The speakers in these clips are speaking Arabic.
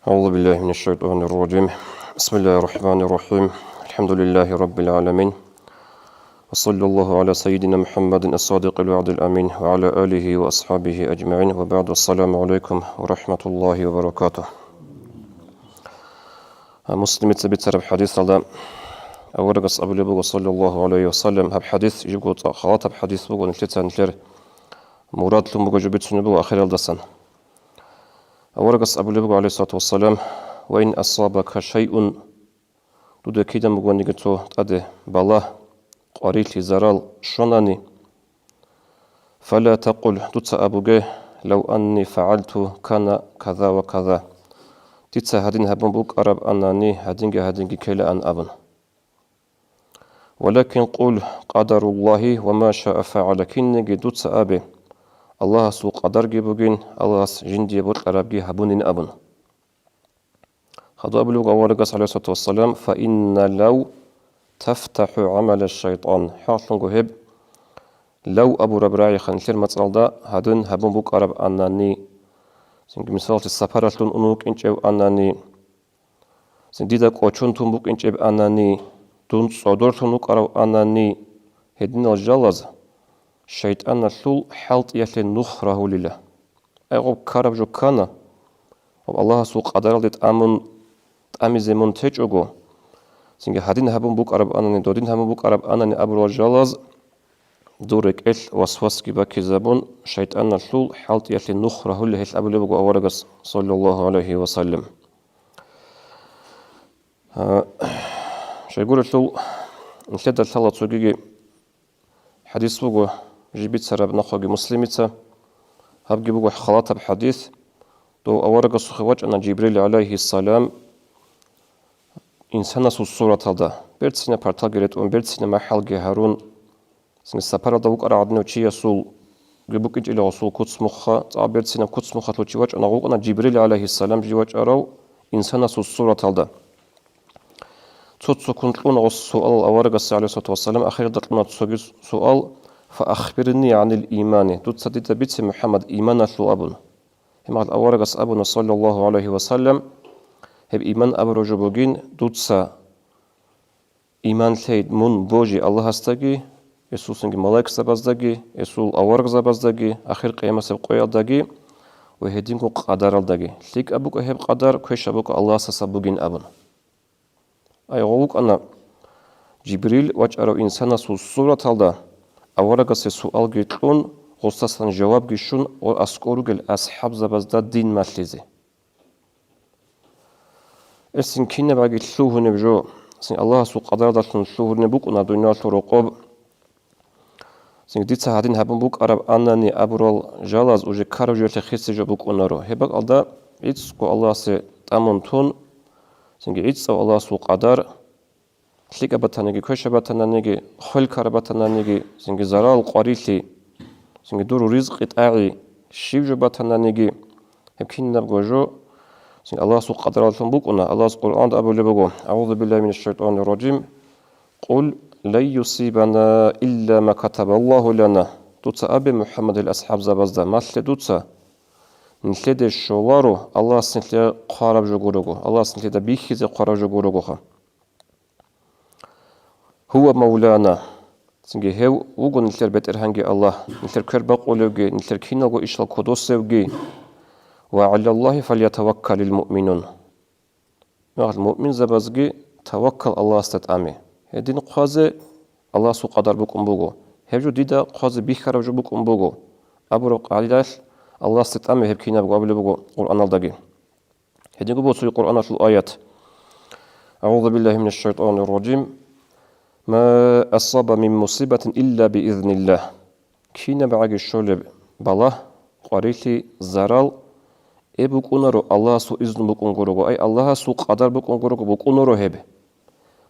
أعوذ بالله من الشيطان الرجيم. بسم الله الرحمن الرحيم. الحمد لله رب العالمين، وصلى الله على سيدنا محمد الصادق الوعد الأمين وعلى آله وأصحابه أجمعين، وبعد. السلام عليكم ورحمة الله وبركاته. مسلم تبتر بحديث هذا أورقص أبو لبو صلى الله عليه وسلم. هب حديث يقول خلاط بحديث بو نتلتا نتلر مراد لهم بو جبت سنبو آخر الدسن. أورقص أبو لبو عليه الصلاة والسلام: وإن أصابك شيء دود كيدا مغوانيغتو تأدي بالله قريتي زرال شناني فلا تقل دوتا أبوغي لو أني فعلت كان كذا وكذا. تيتسا هدين هبن بوك أرب أناني هدينجي كيلا أن أبن، ولكن قول قدر الله وما شاء فعل. كينجي دوتا أبي الله سو قدر جيبوغين الله جندي بوك أربجي هبونين أبن. خذوا أبلغ أورقص عليه الصلاة والسلام: فإن لو تفتح عمل الشيطان. حاطن جهب لو أبو ربراعي خنشير متصالدا هدن هبون بوك أرب أناني سنج مثال السفارة لون أنوك إنجب أناني سنديدا قوچون تون بوك إنجب أناني دون صدور تونوك أرب أناني هدين الجلز شيطان الثول حلط يحل نخره لله. أغب كارب جو كانا الله سوق قدر لت أمن أميزمون تجوجو سنج هدين هبون بوك أرب أناني دودين هبون بوك أرب أناني أبو الجلز دورك إل وسوس كبا كذابون شيطان الثول حلط يحل نخره لله. أبو لبو أورقص صلى الله عليه وسلم. شيقول الثول نشد الثلاث سوقي حديث بوغو جيبت سرب نخوغي مسلميتا هبجي بوغو خلاطة بحديث دو أورقص خواج أن جبريل عليه السلام إنسان سو الصورة هذا بيرتسنا بارتاجرت وبيرتسنا محل جهارون سن السفارة دوك أرادنا وشي يسول جبوك إلى وصول قدس مخا تعبيرتسنا قدس مخا توجيواج أنا غوق أن جبريل عليه السلام جواج أراو إنسان سو الصورة هذا تسو كنت لون السؤال أورقص عليه الصلاة والسلام أخير دتلنا تسوي سؤال: فأخبرني عن الإيمان. دوت سديت بيت محمد إيمان شو أبن هم على أورقص أبن صلى الله عليه وسلم هب إيمان أبو رجبوجين دوت سا إيمان ثيد من بوجي الله استجي يسوع سنج ملاك سبزدجي يسوع أورق سبزدجي آخر قيامة سبقيا دجي وهدينكو قدر الدجي ليك أبوك هب قدر كويش أبوك الله سبوجين أبن. أي غوك أنا جبريل وجأرو إنسان سو صورة هذا أورقص سؤال جيتلون غصصاً جواب جيشون وأسكورو جل أصحاب زبزدا دين مثلزي. إرسن كينا باقي تلوه نبجو سن الله سو قدر داتلون تلوه نبوك ونادونا تروقب سن ديتsa هادين هبون بوك أرب أناني أبرال جالز وجه كارو جرت خيس جبوك ونارو هبك ألدا إتسكو الله سي تامون تون سن إتسو الله سو قدر تلك أبتانيجي كوش أبتانيجي خل كاربتانيجي سن زرال قريتي سن دور رزق تعي شيء جبتانيجي هبكين نبجو سن الله سو قدر لهم بوكنا الله القرآن أبو لبجو: أعوذ بالله من الشيطان الرجيم قل لا يصيبنا إلا ما كتب الله لنا. دوتsa أبي محمد الأصحاب زبزدا مثل دوتsa نتلد الشوارو الله سنتلي قارب جوجورو الله سنتلي بيخيز قارب جوجورو هو مولانا سنجي هو وجو نتلر بتر هنجي الله نتلر كربق ولوجي نتلر كينوجو إشل قدوسوجي وعلى الله فليتوكل المؤمنون. المؤمن زبزجي توكل الله استتأمي هدين قازة الله سو قدر بكم بوجو هجو ديدا قازة بيخرب جو بكم بوجو أبرق عليلاش الله استتأمي هبكينا بقو قبل بوجو قرآن الدقي هدين قبول سوي قرآن الآيات: أعوذ بالله من الشيطان الرجيم ما أصاب من مصيبة إلا بإذن الله. كينا بعاقي الشولب بالله قريتي زرال إبوك أنرو الله سو إذن بك أنقرغو أي الله سو قدر بك أنقرغو بك أنرو هب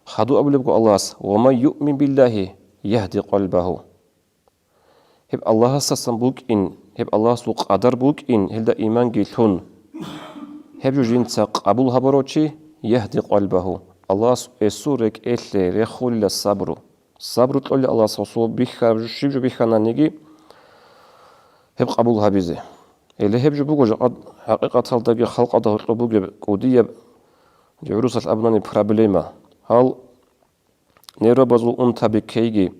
خدو أبلي بك الله وما يؤمن بالله يهدي قلبه. هب الله سسن بك إن هب الله سو قدر بك إن هل إيمان جيتون هب جو جنسا قبول هبروشي يهدي قلبه. الله سورك إتلي رخول الصبر صبر تقول الله سو بيخ شيء بيخنا نيجي هب قبول هبيزه Ele hep jubugo jaqad haqiqataldagi xalqada hurqubuge qudiya jurusal abnani problema. Hal нейробазул унтабикейги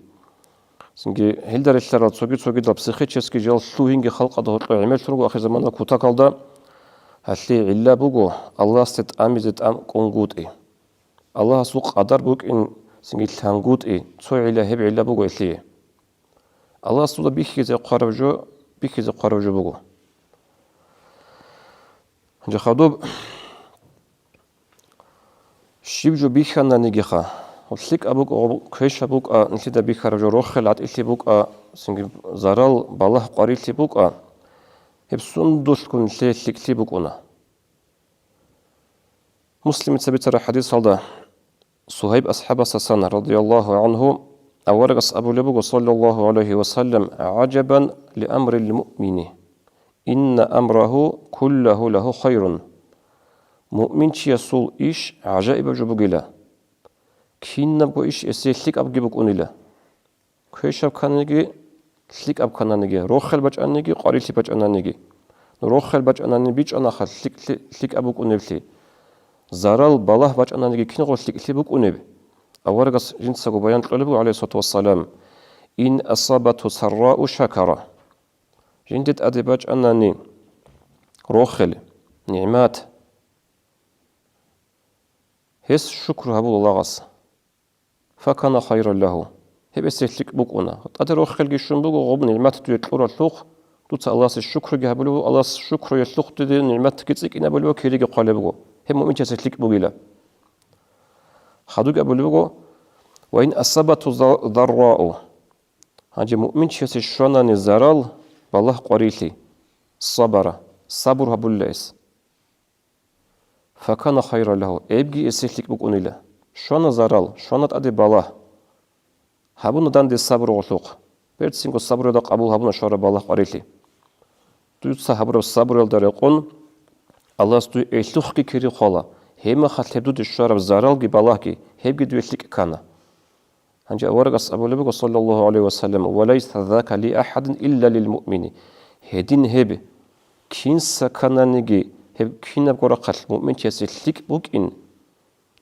синги хилдариллар цоги да психически жал луинги халқада хурqa имел тургу ахир заманда кутакалда халли илля бугу Аллах стет амизет ам конгути Аллах суq qadar бук ин синги лангути цой илля хеб илля бугу илли Аллах суда бихизе қаравжу бугу жахадуб шибжу биханна нигиха Лик абук кеш абук нлида бихар жорохлат илибук синги зарал балах qarилибук хепсундул кун ликлибук уна Муслим цабитара хадис алда Сухайб асхаба сасан радиаллаху анху аваргас абу либук саллаллаху алейхи ва саллям аджабан ли амри al-mu'mini инна амраху куллаху лаху хайрун Mu'min чиясул иш ажаиба жубугила Кинна бо иш эсэллик абгибук унила. Кэшаб кананиги, лик аб кананиги, роххал бач анниги, qarилли бач аннаниги. Роххал бач аннани бич анахал лик абук уневли. Зарал балах бач аннаниги кингол лик унев. Аваргас жинсагу баян кылыбу алейхиссалату вассалам. Ин асабату саррау шакара. Жиндет ади бач аннани роххал, ни'мат. Хес шукру хабул Аллахас. فكان خيرا له هب استهلك بقونا قدر خلق شنبو غب نعمت تيطور اللوخ توت الله الشكر جهبلو الله الشكر يطلق تدي نعمت كتسك إن بلو كيري قالبو هم مؤمن تسلك بقيلا خدوك أبلو وإن أصابت ضراء هاجي مؤمن تسشنا نزارال بالله قريلي صبر هبوليس فكان خيرا له أبجي استهلك بقونيلا شونا زارال شونا تأدي بالله هابون دان دي صبر وخلق بيرتسينكو صبر دا قبول هابون شورا بالله قريلي دوتسا هابرو صبر يلدار يقون الله ستو إلتوخ كي كيري خولا هيما خاتلبدو دي شورا زارال جي بالله كي هيب جي دويتلك كانا هنجي أورغس أبو لبيك صلى الله عليه وسلم وليس ذاك لأحد إلا للمؤمن هدين هيب كين سكانا نيجي هيب كين أبقى قتل مؤمن تيسلك بوك إن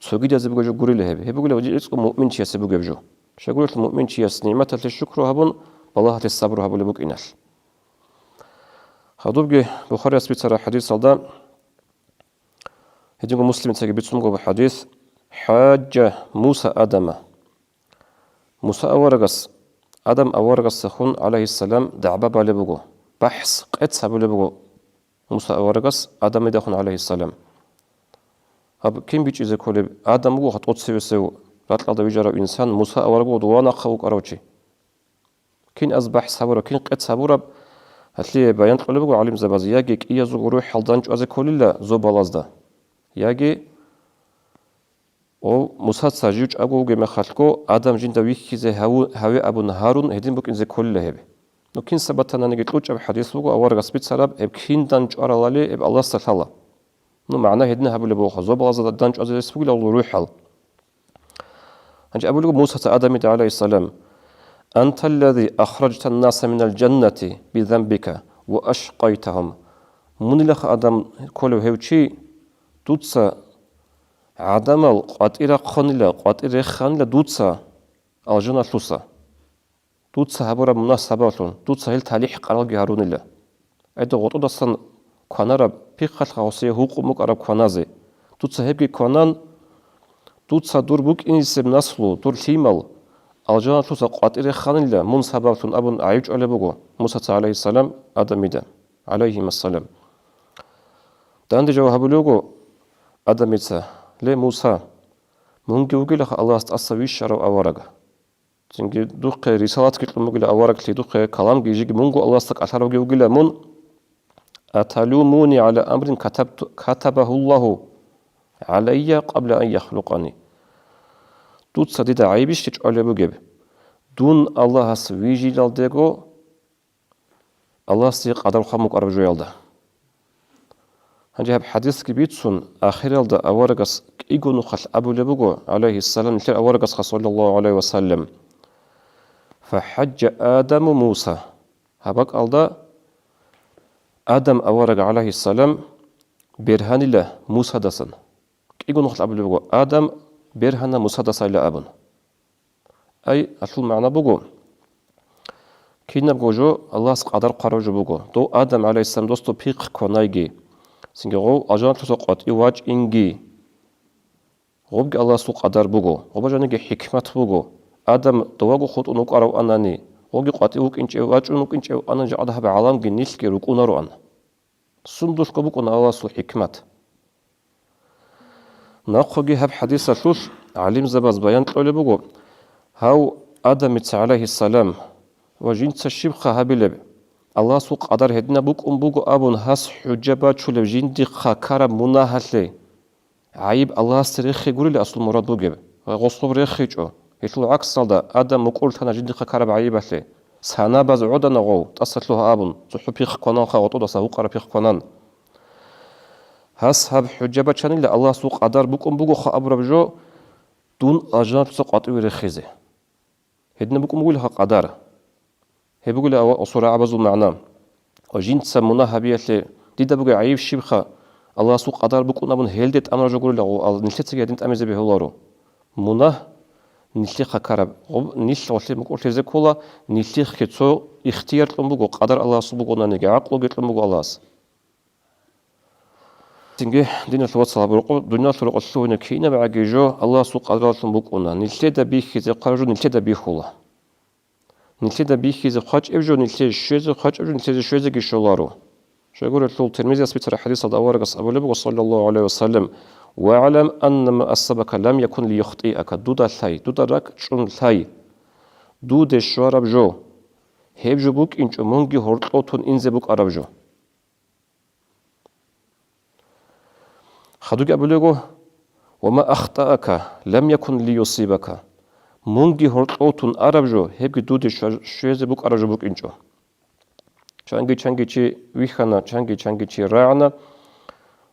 سوغي جازي بوجو غوريله هبي هبغله وجيسكو مؤمن تشيس بوجو شغول المؤمن تشيس نعمه الشكر هبون والله الصبر هبول بوك انال هادوبغي بخاري اسبيتر حديث صدا هديغو مسلم تاغي بيتسمغو حديث حاج موسى موسى اورغس ادم اورغس خون عليه السلام دعبا بالبوغو بحث قد سبلبوغو موسى اورغس ادم دخون عليه السلام هب كم بيجي إذا كله آدم هو خط قدس بسوا راتل هذا بيجرى إنسان موسى أورجو دوانا خوك أروتشي كين أصبح صبورة كين قد صبورة هتلاقي بيان قلبه علم زبازي يجي إياه زغروي حلدانج أذا كل لا زبالز ده يجي أو موسى سجوج أبو جم خلقه آدم جند ويكي زي هوا أبو نهارون هدين بك إنزي كل هبه لو كين سبتنا نجد لوج أب حديث بقى أورج سبيت سراب إب كين دانج أرالله إب الله استثلا نو معناه هدنا هبل بوخ زبالز ده دانج أذا يسبق له روح حل هنج أبو موسى آدم عليه السلام أنت الذي أخرجت الناس من الجنة بذنبك وأشقيتهم من لخ آدم كله هوشي دوتسا عدم القاتل خانلا قاتل خانلا دوتسا الجنة لوسا دوتسا هبورا مناسباتون دوتسا هل تاليح قرال جهارون الله أيضا غطو دستان كونارا بيخال خاصية حقوق عرب كونازي دوتسا هبكي كونان دوتسا دور بوك إنسب نسلو دور ليمال الجنة لوسا قاتل خانلا مناسباتون أبن عيج على بوغو موسى عليه السلام آدميدا عليهم السلام داند جواب لوغو آدميتا لي موسى مونجي وغيلخ الله استأسوي شرو أورغا çünkü dukke risalat kitlemugile avarak li dukke kalam gejig mungu Allah stak ataro gevgile mun atalumuni ala amrin katabahu Allahu alayya qabla an yakhluqani tut sadida aybish hiç öyle bu gibi dun Allah has vijil dego Allah siq qadar xamuk arab joyalda هنجي حديث كبيتسون آخر الدا أورجس إيجون خل أبو لبوجو عليه السلام كل أورجس صلى الله عليه وسلم فحج آدم موسى هبك الدا Адам авараг алейхиссалам берханила мусадасан. Кигун хл абулуго Адам берхана мусадасайла абун. Ай асул маана буго. Кинаб гожо Аллах qaдар qaroju bugo. Do Adam aleyhisselam dosto piq konaygi. Singe go ajan tusoqat iwaj ingi. Gobge Allah su qadar bugo. Gobajanige hikmat bugo. Adam dowago khut unuk araw anani. Gogi qati uk inche waj unuk inche anan ja adha alam gi nilke ruk unaru an. Sundus ko bugo Allah su hikmat. Naqogi hab hadisa sus alim zabaz bayan qole bugo. Haw Adam alayhi salam وجنت الشبخة هبلب الله سوق قدر هدنا بوك بوك أبون هاس حجبا شلب جندي خاكرا مناهلي عيب الله استريخي يقول لي أصل مراد بوجب غصب ريخي جو يطلع عكس صلدا آدم مقول ثنا جندي خاكرا بعيب لي سانا باز عودنا غو تصلت له أبون صحبي خقنان خاطو سهو قرا في خقنان هاس هب حجبا شان اللي الله سوق قدر بوك بوك خابر بجو دون أجنب سوق عطوي رخيزه هدنا بوك بقولها قدر هي بقول أصورة عبزو معنا وجنت سمونا هبية ديدا بقول عيب شبخة الله سوق قدر بكون أبون هيلدت أمر جقول له نشلت جديد أمز به هلارو منا نشلخ كرب نشل وشل مقول تزكولا نشلخ كتو اختيار لهم قدر الله سبحانه نجا عقل قلت لهم الله تنجي دين الثوات صلاب رقو دنيا ثلق الثوين كينا بعجيجو الله سوق قدر لهم بكونا نشلت بيخ يقرجو نشلت بيخولا نلتدا بيخي زخاج إبجو نلتدا شوزة خاج إبجو نلتدا شوزة كيشولارو شو يقول الثول ترمزي أسبيت حديث الدوار قص أبو لبق صلى الله عليه وسلم واعلم أن ما أصابك لم يكن ليخطئك دودا ثاي دودا راك شون ثاي دود الشوارب جو هيبجو بوك إنجو مونجي هورتلوتون إنزي بوك أرب جو خدوك أبو لبق وما أخطأك لم يكن ليصيبك مونجي هورتلوتون أرب جو هيبجو دود الشوزة بوك أرب جو بوك إنجو چانگی چی ویخنا چانگی چی راعنا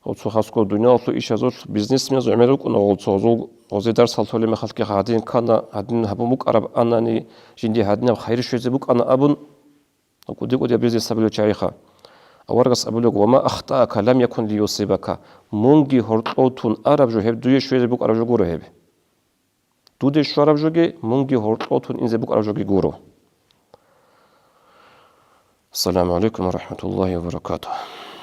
قلت خاصكو الدنيا قلت إيش هذول بيزنس ميز عملوا كنا قلت هذول وزي درس هالتو اللي مخلك هادين كنا هادين هبومك أرب أنني جندي هادين خير شيء زبوك أنا أبون قلت يقول يا بيزنس سبلو شريخة أورجس أبلغ وما أخطأك لم يكن ليصيبك مونجي هورتلوتون أرب جو هب دوي شيء زبوك أرب جو غورو هب دودي شو أرب جوجي مونجي هورتلوتون إن زبوك أرب جوجي غورو. السلام عليكم ورحمة الله وبركاته.